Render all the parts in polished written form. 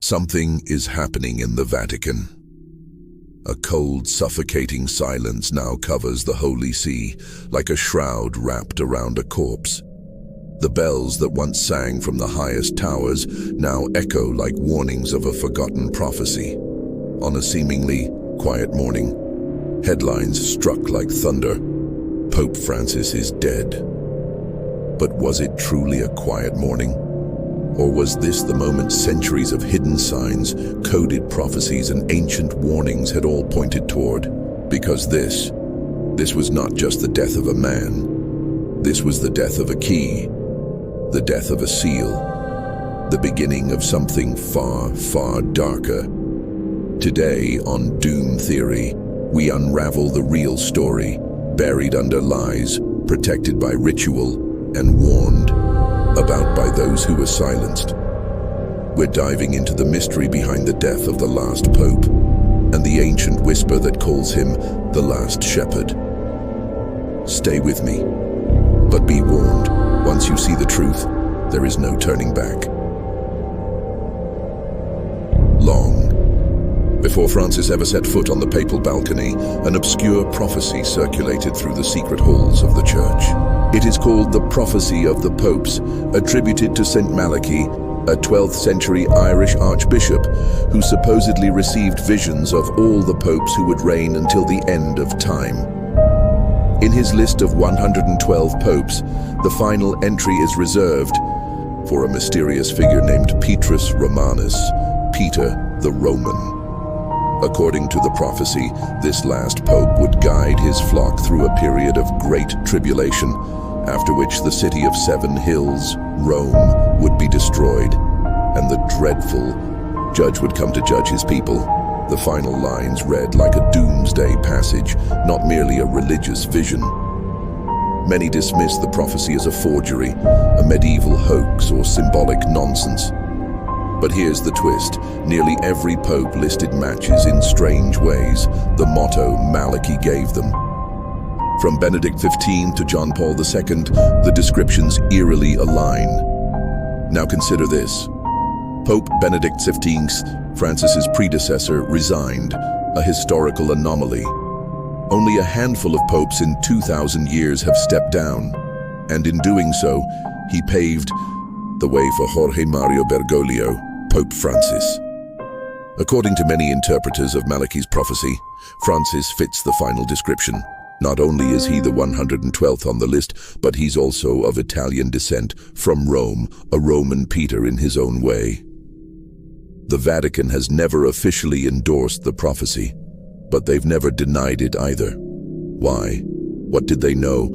Something is happening in the Vatican. A cold, suffocating silence now covers the Holy See, like a shroud wrapped around a corpse. The bells that once sang from the highest towers now echo like warnings of a forgotten prophecy. On a seemingly quiet morning, headlines struck like thunder. Pope Francis is dead. But was it truly a quiet morning? Or was this the moment centuries of hidden signs, coded prophecies, and ancient warnings had all pointed toward? Because this was not just the death of a man. This was the death of a key, the death of a seal, the beginning of something far, far darker. Today, on Doom Theory, we unravel the real story, buried under lies, protected by ritual, and warned about by those who were silenced. We're diving into the mystery behind the death of the last pope and the ancient whisper that calls him the last shepherd. Stay with me, but be warned, once you see the truth, there is no turning back. Long before Francis ever set foot on the papal balcony, an obscure prophecy circulated through the secret halls of the church. It is called the Prophecy of the Popes, attributed to St. Malachy, a 12th century Irish archbishop who supposedly received visions of all the popes who would reign until the end of time. In his list of 112 popes, the final entry is reserved for a mysterious figure named Petrus Romanus, Peter the Roman. According to the prophecy, this last pope would guide his flock through a period of great tribulation, after which the city of 7 hills, Rome, would be destroyed, and the dreadful judge would come to judge his people. The final lines read like a doomsday passage, not merely a religious vision. Many dismiss the prophecy as a forgery, a medieval hoax, or symbolic nonsense. But here's the twist. Nearly every pope listed matches in strange ways the motto Malachy gave them. From Benedict XV to John Paul II, the descriptions eerily align. Now consider this. Pope Benedict XV, Francis's predecessor, resigned, a historical anomaly. Only a handful of popes in 2,000 years have stepped down, and in doing so, he paved the way for Jorge Mario Bergoglio, Pope Francis. According to many interpreters of Malachy's prophecy, Francis fits the final description. Not only is he the 112th on the list, but he's also of Italian descent, from Rome, a Roman Peter in his own way. The Vatican has never officially endorsed the prophecy, but they've never denied it either. Why? What did they know?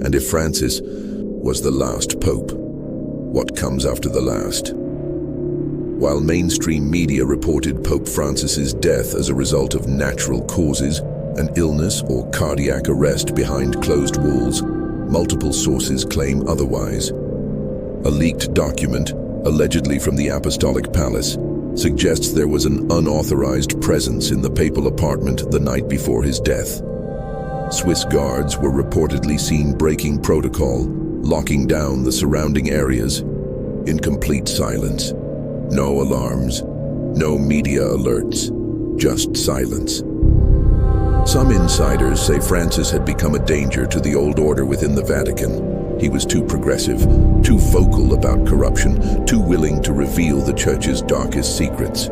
And if Francis was the last pope, what comes after the last? While mainstream media reported Pope Francis's death as a result of natural causes, an illness or cardiac arrest behind closed walls, multiple sources claim otherwise. A leaked document, allegedly from the Apostolic Palace, suggests there was an unauthorized presence in the papal apartment the night before his death. Swiss guards were reportedly seen breaking protocol, locking down the surrounding areas, in complete silence. No alarms, no media alerts, just silence. Some insiders say Francis had become a danger to the old order within the Vatican. He was too progressive, too vocal about corruption, too willing to reveal the church's darkest secrets.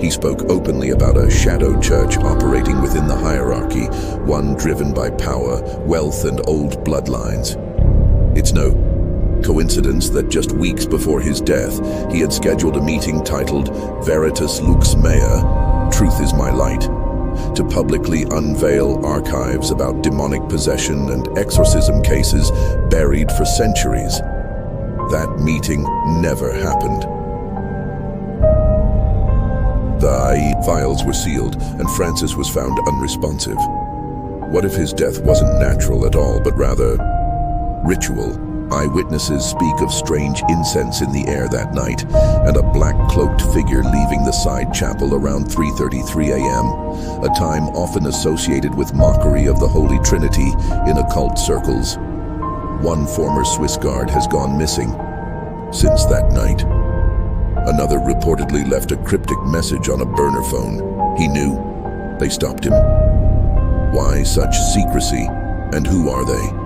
He spoke openly about a shadow church operating within the hierarchy, one driven by power, wealth, and old bloodlines. It's no coincidence that just weeks before his death, he had scheduled a meeting titled Veritas Lux Mea, Truth is My Light, to publicly unveil archives about demonic possession and exorcism cases buried for centuries. That meeting never happened. The files were sealed, and Francis was found unresponsive. What if his death wasn't natural at all, but rather ritual? Eyewitnesses speak of strange incense in the air that night, and a black-cloaked figure leaving the side chapel around 3:33 a.m., a time often associated with mockery of the Holy Trinity in occult circles. One former Swiss guard has gone missing since that night. Another reportedly left a cryptic message on a burner phone. He knew. They stopped him. Why such secrecy, and who are they?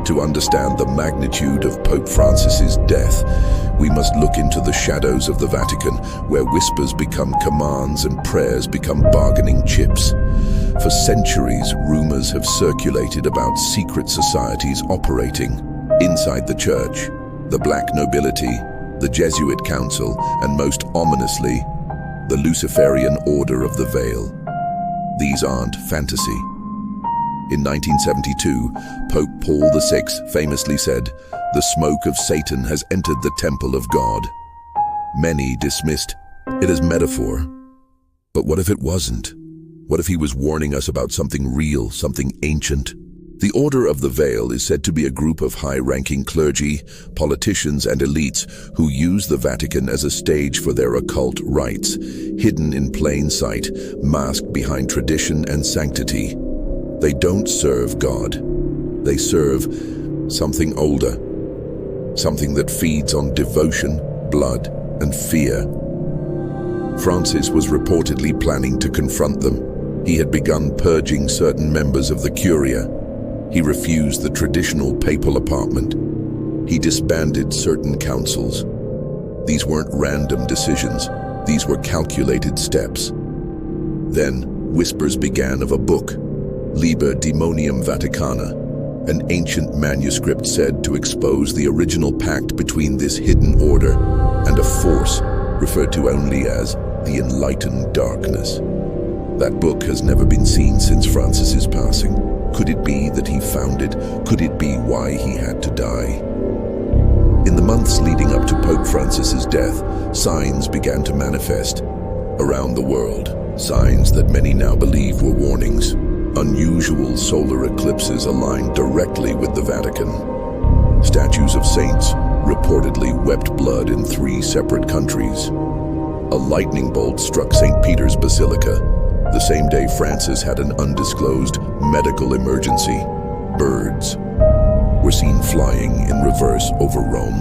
To understand the magnitude of Pope Francis's death, we must look into the shadows of the Vatican, where whispers become commands and prayers become bargaining chips. For centuries, rumors have circulated about secret societies operating inside the church, the black nobility, the Jesuit council, and most ominously, the Luciferian Order of the Veil. These aren't fantasy. In 1972, Pope Paul VI famously said, "The smoke of Satan has entered the temple of God." Many dismissed it as metaphor. But what if it wasn't? What if he was warning us about something real, something ancient? The Order of the Veil is said to be a group of high-ranking clergy, politicians, and elites who use the Vatican as a stage for their occult rites, hidden in plain sight, masked behind tradition and sanctity. They don't serve God. They serve something older, something that feeds on devotion, blood, and fear. Francis was reportedly planning to confront them. He had begun purging certain members of the Curia. He refused the traditional papal apartment. He disbanded certain councils. These weren't random decisions. These were calculated steps. Then, whispers began of a book, Liber Daemonium Vaticana, an ancient manuscript said to expose the original pact between this hidden order and a force referred to only as the Enlightened Darkness. That book has never been seen since Francis's passing. Could it be that he found it? Could it be why he had to die? In the months leading up to Pope Francis's death, signs began to manifest around the world, signs that many now believe were warnings. Unusual solar eclipses aligned directly with the Vatican. Statues of saints reportedly wept blood in 3 separate countries. A lightning bolt struck St. Peter's Basilica, the same day Francis had an undisclosed medical emergency. Birds were seen flying in reverse over Rome.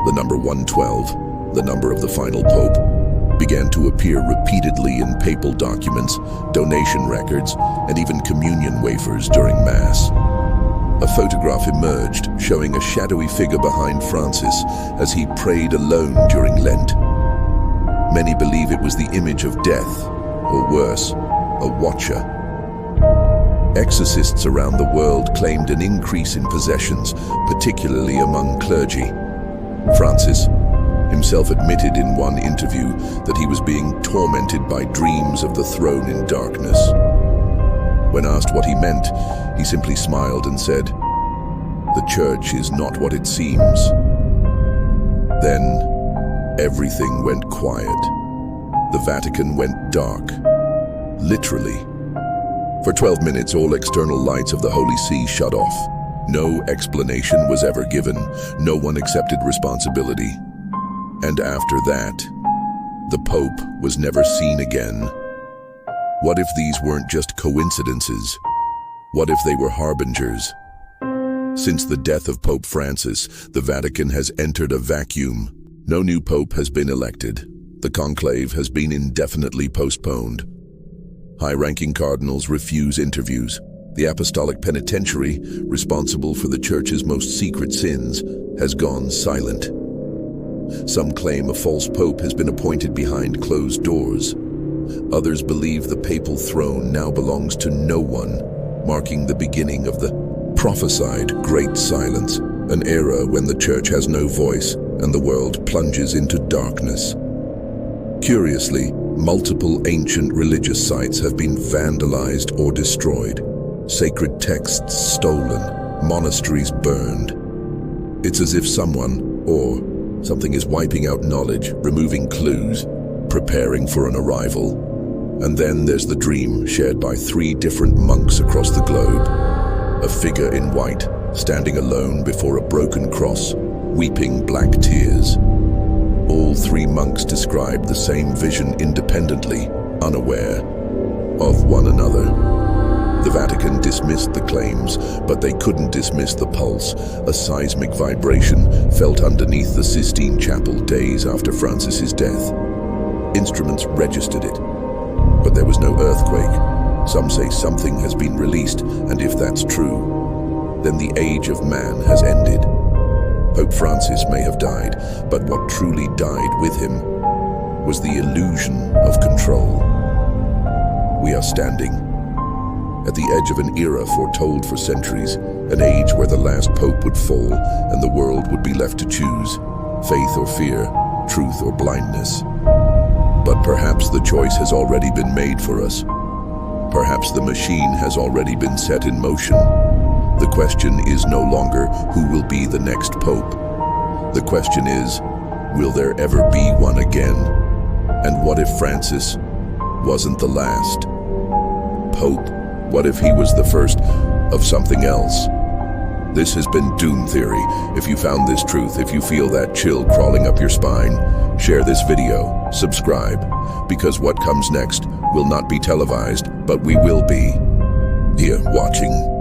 The number 112, the number of the final pope, began to appear repeatedly in papal documents, donation records, and even communion wafers during Mass. A photograph emerged showing a shadowy figure behind Francis as he prayed alone during Lent. Many believe it was the image of death, or worse, a watcher. Exorcists around the world claimed an increase in possessions, particularly among clergy. Francis himself admitted in one interview that he was being tormented by dreams of the throne in darkness. When asked what he meant, he simply smiled and said, "The church is not what it seems." Then, everything went quiet. The Vatican went dark. Literally. For 12 minutes, all external lights of the Holy See shut off. No explanation was ever given. No one accepted responsibility. And after that, the Pope was never seen again. What if these weren't just coincidences? What if they were harbingers? Since the death of Pope Francis, the Vatican has entered a vacuum. No new pope has been elected. The conclave has been indefinitely postponed. High-ranking cardinals refuse interviews. The apostolic penitentiary, responsible for the Church's most secret sins, has gone silent. Some claim a false pope has been appointed behind closed doors. Others believe the papal throne now belongs to no one, marking the beginning of the prophesied Great Silence, an era when the Church has no voice and the world plunges into darkness. Curiously, multiple ancient religious sites have been vandalized or destroyed, sacred texts stolen, monasteries burned. It's as if someone, or something, is wiping out knowledge, removing clues, preparing for an arrival. And then there's the dream shared by 3 different monks across the globe. A figure in white, standing alone before a broken cross, weeping black tears. All 3 monks described the same vision independently, unaware of one another. The Vatican dismissed the claims, but they couldn't dismiss the pulse, a seismic vibration felt underneath the Sistine Chapel days after Francis's death. Instruments registered it, but there was no earthquake. Some say something has been released, and if that's true, then the age of man has ended. Pope Francis may have died, but what truly died with him was the illusion of control. We are standing at the edge of an era foretold for centuries, an age where the last pope would fall and the world would be left to choose, faith or fear, truth or blindness. But perhaps the choice has already been made for us. Perhaps the machine has already been set in motion. The question is no longer who will be the next pope. The question is, will there ever be one again? And what if Francis wasn't the last pope? What if he was the first of something else? This has been Doom Theory. If you found this truth, if you feel that chill crawling up your spine, share this video, subscribe, because what comes next will not be televised, but we will be here watching.